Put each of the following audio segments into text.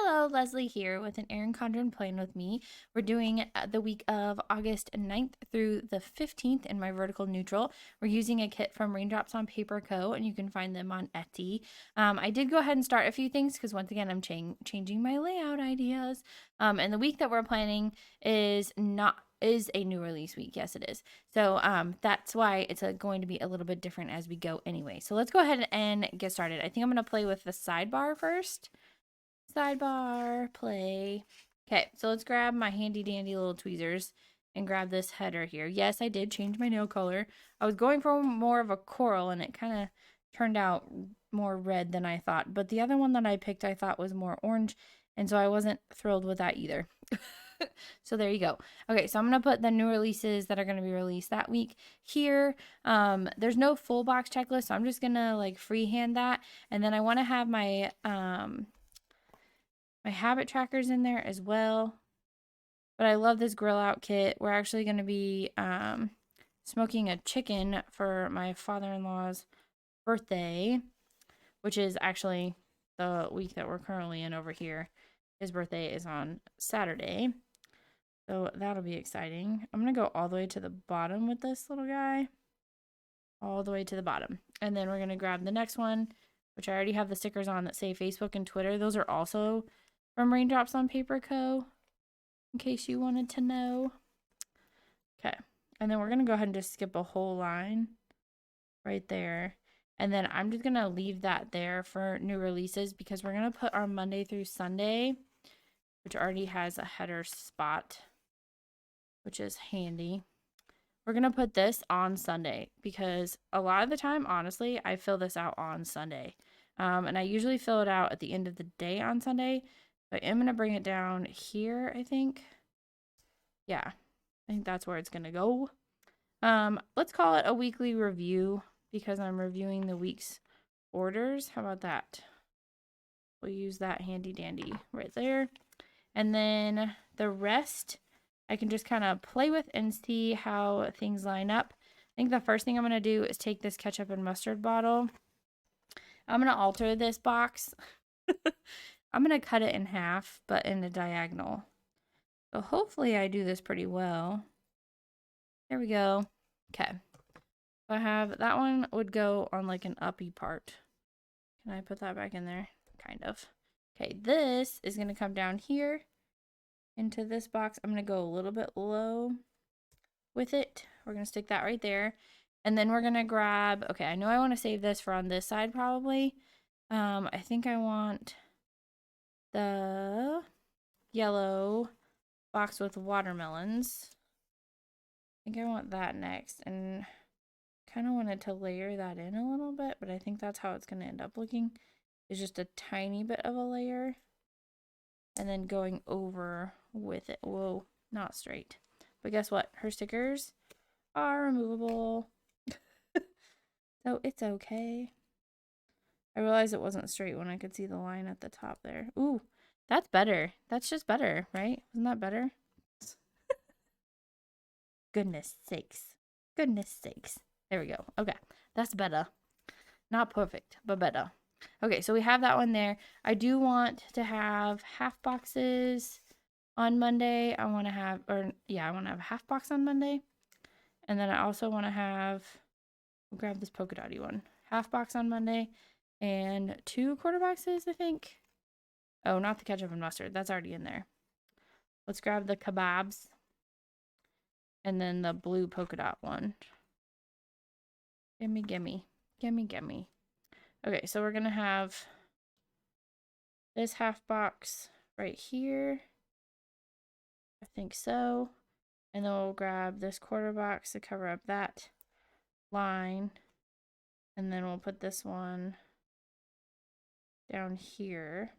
Hello, Leslie here with an Erin Condren plan with me. We're doing the week of August 9th through the 15th in my vertical neutral. We're using a kit from Raindropsonpaperco, and you can find them on Etsy. I did go ahead and start a few things because once again, I'm changing my layout ideas. And the week that we're planning is a new release week. Yes, it is. So that's why it's going to be a little bit different as we go anyway. So let's go ahead and get started. I think I'm going to play with the sidebar first. Sidebar, play. Okay, so let's grab my handy dandy little tweezers and grab this header here. Yes, I did change my nail color. I was going for more of a coral and it kind of turned out more red than I thought. But the other one that I picked I thought was more orange, and so I wasn't thrilled with that either. So there you go. Okay, so I'm going to put the new releases that are going to be released that week here. There's no full box checklist, so I'm just going to like freehand that. And then I want to have my my habit trackers in there as well. But I love this grill out kit. We're actually going to be smoking a chicken for my father-in-law's birthday, which is actually the week that we're currently in over here. His birthday is on Saturday, so that'll be exciting. I'm going to go all the way to the bottom with this little guy. All the way to the bottom. And then we're going to grab the next one, which I already have the stickers on that say Facebook and Twitter. Those are also from Raindropsonpaperco, in case you wanted to know. Okay, and then we're going to go ahead and just skip a whole line right there. And then I'm just going to leave that there for new releases because we're going to put our Monday through Sunday, which already has a header spot, which is handy. We're going to put this on Sunday because a lot of the time, honestly, I fill this out on Sunday. And I usually fill it out at the end of the day on Sunday. I am going to bring it down here, I think. Yeah, I think that's where it's going to go. Let's call it a weekly review because I'm reviewing the week's orders. How about that? We'll use that handy dandy right there. And then the rest, I can just kind of play with and see how things line up. I think the first thing I'm going to do is take this ketchup and mustard bottle. I'm going to alter this box. I'm going to cut it in half, but in a diagonal. So hopefully I do this pretty well. There we go. Okay. So I have, that one would go on like an uppy part. Can I put that back in there? Kind of. Okay, this is going to come down here into this box. I'm going to go a little bit low with it. We're going to stick that right there. And then we're going to grab, okay, I know I want to save this for on this side probably. I think I want the yellow box with watermelons. I think I want that next, and kind of wanted to layer that in a little bit, but I think that's how it's going to end up looking. It's just a tiny bit of a layer, and then going over with it. Whoa, not straight. But guess what? Her stickers are removable, so it's okay. I realized it wasn't straight when I could see the line at the top there. Ooh, that's better. That's just better, right? Isn't that better? Goodness sakes. Goodness sakes. There we go. Okay, that's better. Not perfect, but better. Okay, so we have that one there. I do want to have half boxes on Monday. I want to have a half box on Monday. And then I also want to have, we'll grab this polka dotty one. Half box on Monday. And 2 quarter boxes, I think. Oh, not the ketchup and mustard. That's already in there. Let's grab the kebabs. And then the blue polka dot one. Gimme, gimme. Gimme, gimme. Okay, so we're going to have this half box right here. I think so. And then we'll grab this quarter box to cover up that line. And then we'll put this one down here.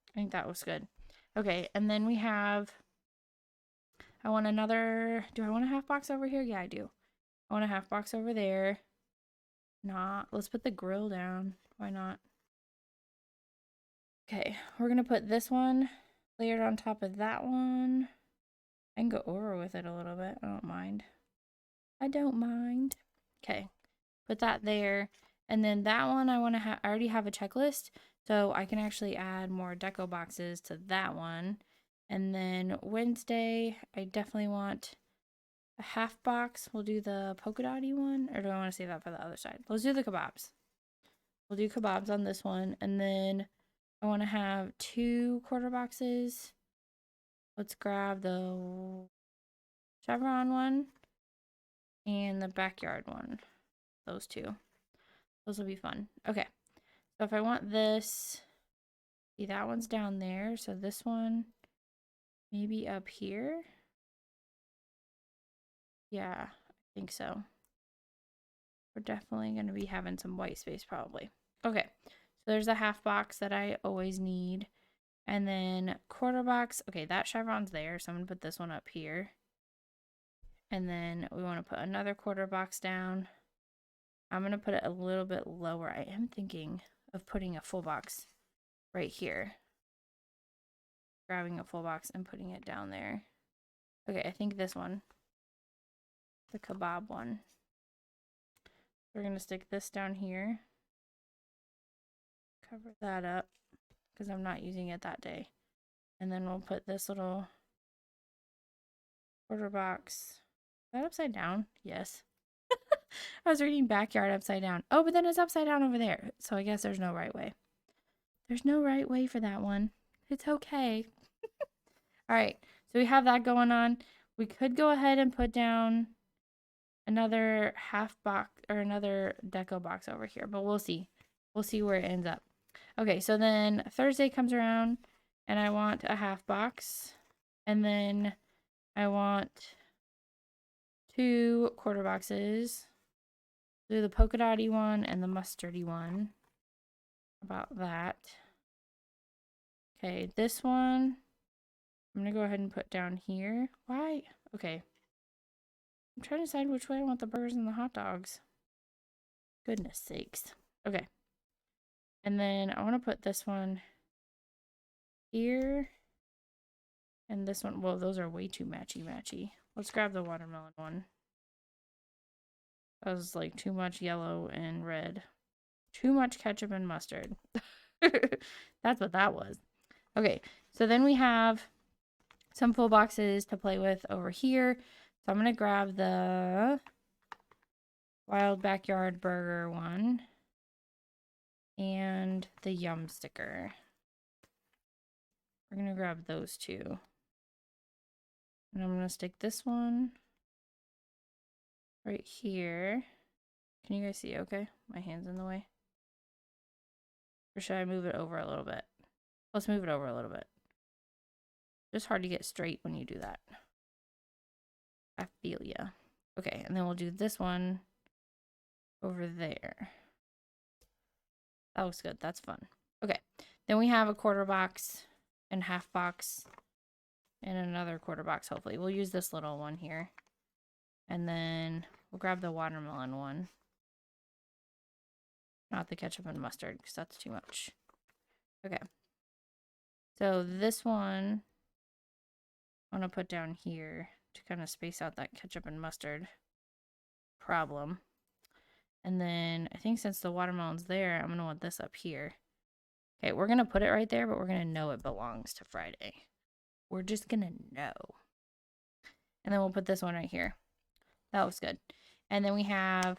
I think that was good. Okay, and then we have, I want another, do I want a half box over here? Yeah, I do. I want a half box over there. Let's put the grill down. Why not? Okay, we're gonna put this one layered on top of that one. I can go over with it a little bit. I don't mind. I don't mind. Okay, put that there. And then that one I want to I already have a checklist, so I can actually add more deco boxes to that one. And then Wednesday, I definitely want a half box. We'll do the polka dotty one, or do I want to save that for the other side? Let's do the kebabs. We'll do kebabs on this one, and then I want to have 2 quarter boxes. Let's grab the chevron one and the backyard one. Those two. Those will be fun. Okay. So if I want this, see that one's down there. So this one maybe up here. Yeah, I think so. We're definitely going to be having some white space probably. Okay. So there's a half box that I always need. And then quarter box. Okay, that chevron's there. So I'm going to put this one up here. And then we want to put another quarter box down. I'm going to put it a little bit lower. I am thinking of putting a full box right here. Grabbing a full box and putting it down there. Okay, I think this one. The kebab one. We're going to stick this down here. Cover that up because I'm not using it that day. And then we'll put this little quarter box. Is that upside down? Yes. I was reading backyard upside down. Oh, but then it's upside down over there. So I guess there's no right way. There's no right way for that one. It's okay. All right. So we have that going on. We could go ahead and put down another half box or another deco box over here, but we'll see. We'll see where it ends up. Okay, so then Thursday comes around and I want a half box, and then I want 2 quarter boxes. Do the polka dotty one and the mustardy one. About that. Okay, this one I'm gonna go ahead and put down here. Why? Okay. I'm trying to decide which way I want the burgers and the hot dogs. Goodness sakes. Okay. And then I want to put this one here. And this one, well, those are way too matchy-matchy. Let's grab the watermelon one. That was like too much yellow and red. Too much ketchup and mustard. That's what that was. Okay, so then we have some full boxes to play with over here. So I'm going to grab the Wild Backyard Burger one and the Yum sticker. We're going to grab those two. And I'm going to stick this one right here. Can you guys see okay? My hand's in the way. Or should I move it over a little bit? Let's move it over a little bit. Just hard to get straight when you do that. I feel ya. Okay, and then we'll do this one over there. That looks good. That's fun. Okay, then we have a quarter box and half box and another quarter box, hopefully. We'll use this little one here. And then we'll grab the watermelon one. Not the ketchup and mustard, because that's too much. Okay. So this one I'm going to put down here to kind of space out that ketchup and mustard problem. And then I think since the watermelon's there, I'm going to want this up here. Okay, we're going to put it right there, but we're going to know it belongs to Friday. We're just going to know. And then we'll put this one right here. That looks good. And then we have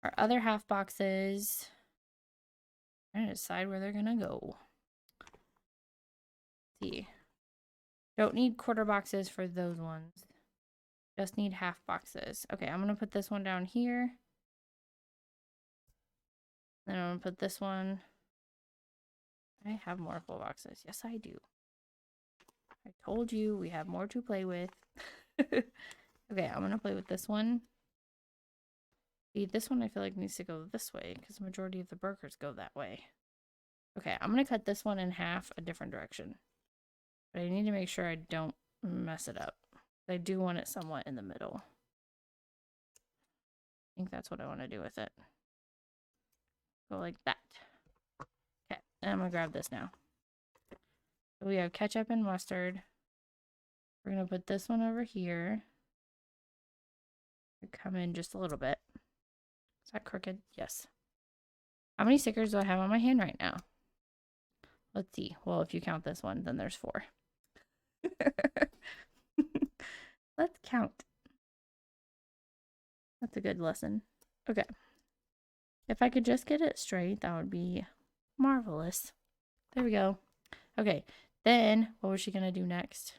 our other half boxes. I'm going to decide where they're going to go. Let's see. Don't need quarter boxes for those ones. Just need half boxes. Okay, I'm going to put this one down here. Then I'm going to put this one. I have more full boxes. Yes, I do. I told you we have more to play with. Okay, I'm going to play with this one. See, this one I feel like needs to go this way because the majority of the burgers go that way. Okay, I'm going to cut this one in half a different direction. But I need to make sure I don't mess it up. I do want it somewhat in the middle. I think that's what I want to do with it. Go like that. Okay, and I'm going to grab this now. So we have ketchup and mustard. We're going to put this one over here. Come in just a little bit. Is that crooked? Yes. How many stickers do I have on my hand right now? Let's see. Well, if you count this one, then there's 4. Let's count. That's a good lesson. Okay. If I could just get it straight, that would be marvelous. There we go. Okay. Then, what was she going to do next?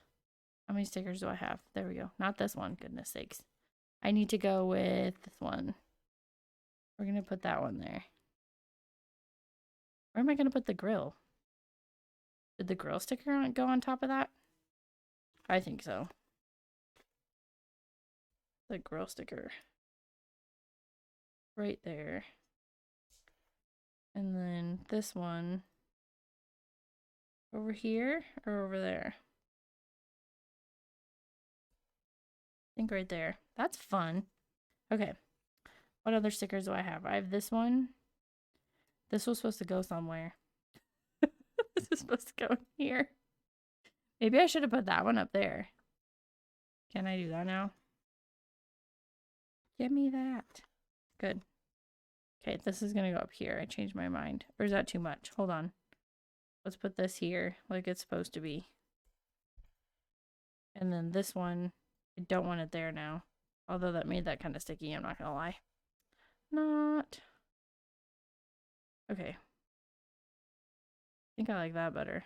How many stickers do I have? There we go. Not this one. Goodness sakes. I need to go with this one. We're going to put that one there. Where am I going to put the grill? Did the grill sticker go on top of that? I think so. The grill sticker. Right there. And then this one. Over here or over there? I think right there. That's fun. Okay. What other stickers do I have? I have this one. This was supposed to go somewhere. This is supposed to go in here. Maybe I should have put that one up there. Can I do that now? Give me that. Good. Okay, this is going to go up here. I changed my mind. Or is that too much? Hold on. Let's put this here like it's supposed to be. And then this one, I don't want it there now. Although that made that kind of sticky, I'm not going to lie. Not. Okay. I think I like that better.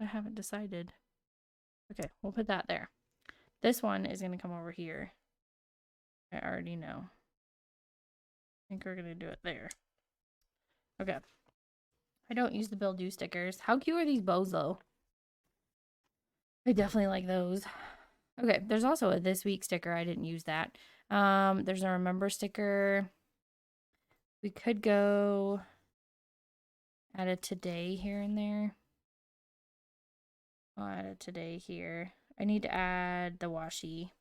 I haven't decided. Okay, we'll put that there. This one is going to come over here. I already know. I think we're going to do it there. Okay. I don't use the Bill Do stickers. How cute are these bows, though? I definitely like those. Okay, there's also a This Week sticker. I didn't use that. There's a Remember sticker. We could go add a Today here and there. I'll add a Today here. I need to add the washi.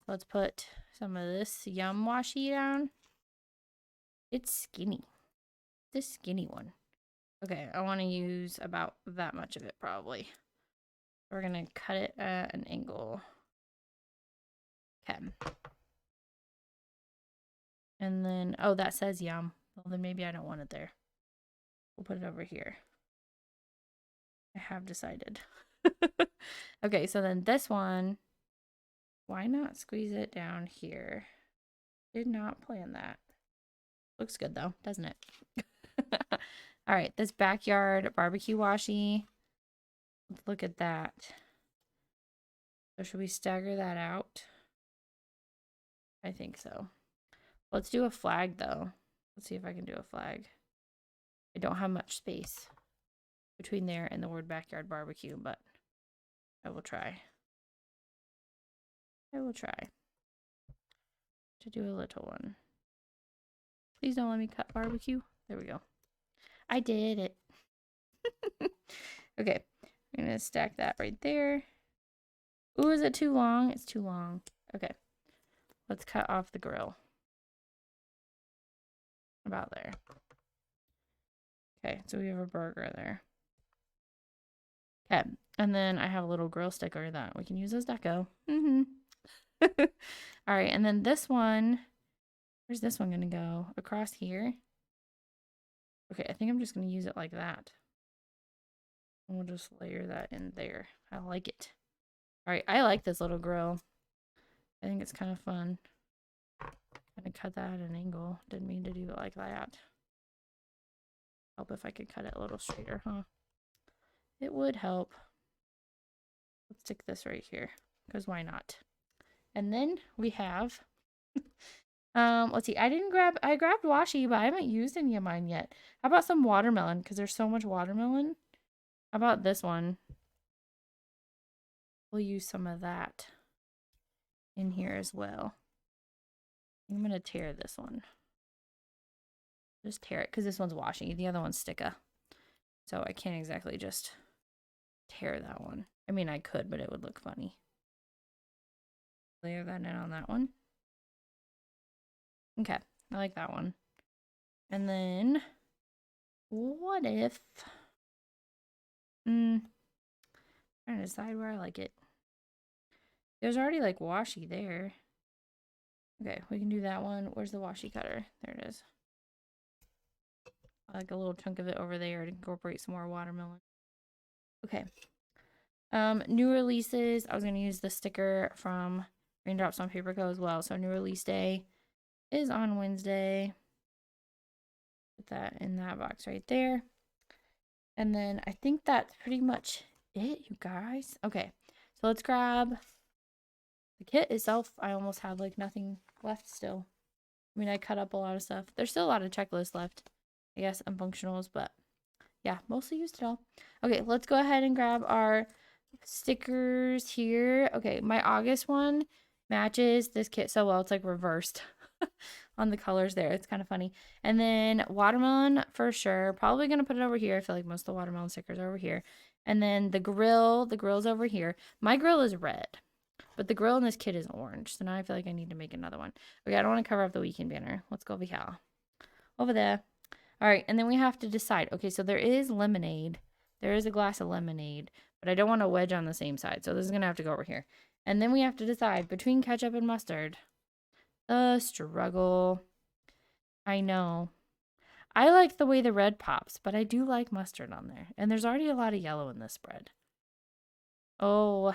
Let's put some of this Yum washi down. It's skinny. This skinny one. Okay, I want to use about that much of it probably. We're going to cut it at an angle. Okay. And then, oh, that says Yum. Well, then maybe I don't want it there. We'll put it over here. I have decided. Okay, so then this one, why not squeeze it down here? Did not plan that. Looks good though, doesn't it? All right, this backyard barbecue washi. Let's look at that. So should we stagger that out? I think so. Let's do a flag though. Let's see if I can do a flag. I don't have much space between there and the word backyard barbecue, but I will try. I will try to do a little one. Please don't let me cut barbecue. There we go. I did it. Okay, I'm gonna stack that right there. Ooh, is it too long? It's too long. Okay, let's cut off the grill. About there. Okay, so we have a burger there. Okay, and then I have a little grill sticker that we can use as deco. All right, and then this one, where's this one gonna go? Across here? Okay, I think I'm just gonna use it like that. And we'll just layer that in there. I like it. All right, I like this little grill. I think it's kind of fun. I'm gonna cut that at an angle. Didn't mean to do it like that. Help if I could cut it a little straighter, huh? It would help. Let's stick this right here, because why not? And then we have, let's see, I grabbed washi, but I haven't used any of mine yet. How about some watermelon, because there's so much watermelon? How about this one? We'll use some of that in here as well. I'm going to tear this one. Just tear it, because this one's washi. The other one's sticka. So I can't exactly just tear that one. I mean, I could, but it would look funny. Layer that in on that one. Okay, I like that one. And then, what if... trying to decide where I like it. There's already like washi there. Okay, we can do that one. Where's the washi cutter? There it is. I like a little chunk of it over there to incorporate some more watermelon. Okay. New releases. I was going to use the sticker from Raindropsonpaperco as well. So new release day is on Wednesday. Put that in that box right there. And then I think that's pretty much it, you guys. Okay, so let's grab the kit itself. I almost have like nothing left still. I mean, I cut up a lot of stuff. There's still a lot of checklists left, I guess, and functionals, but yeah, mostly used it all. Okay, let's go ahead and grab our stickers here. Okay, my August one matches this kit so well. It's like reversed on the colors there. It's kind of funny. And then watermelon for sure. Probably going to put it over here. I feel like most of the watermelon stickers are over here. And then the grill's over here. My grill is red, but the grill in this kit is orange. So now I feel like I need to make another one. Okay, I don't want to cover up the weekend banner. Let's go over here. Over there. All right, and then we have to decide. Okay, so there is lemonade. There is a glass of lemonade, but I don't want a wedge on the same side. So this is going to have to go over here. And then we have to decide between ketchup and mustard. The struggle. I know. I like the way the red pops, but I do like mustard on there. And there's already a lot of yellow in this spread. Oh,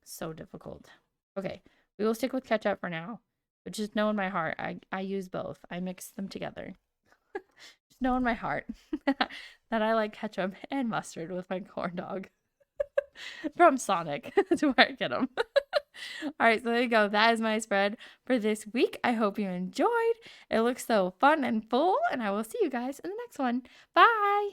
so difficult. Okay, we will stick with ketchup for now. But just know in my heart, I use both. I mix them together. Just know in my heart that I like ketchup and mustard with my corn dog. From Sonic. That's where I get them. All right, so there you go. That is my spread for this week. I hope you enjoyed. It looks so fun and full, and I will see you guys in the next one. Bye.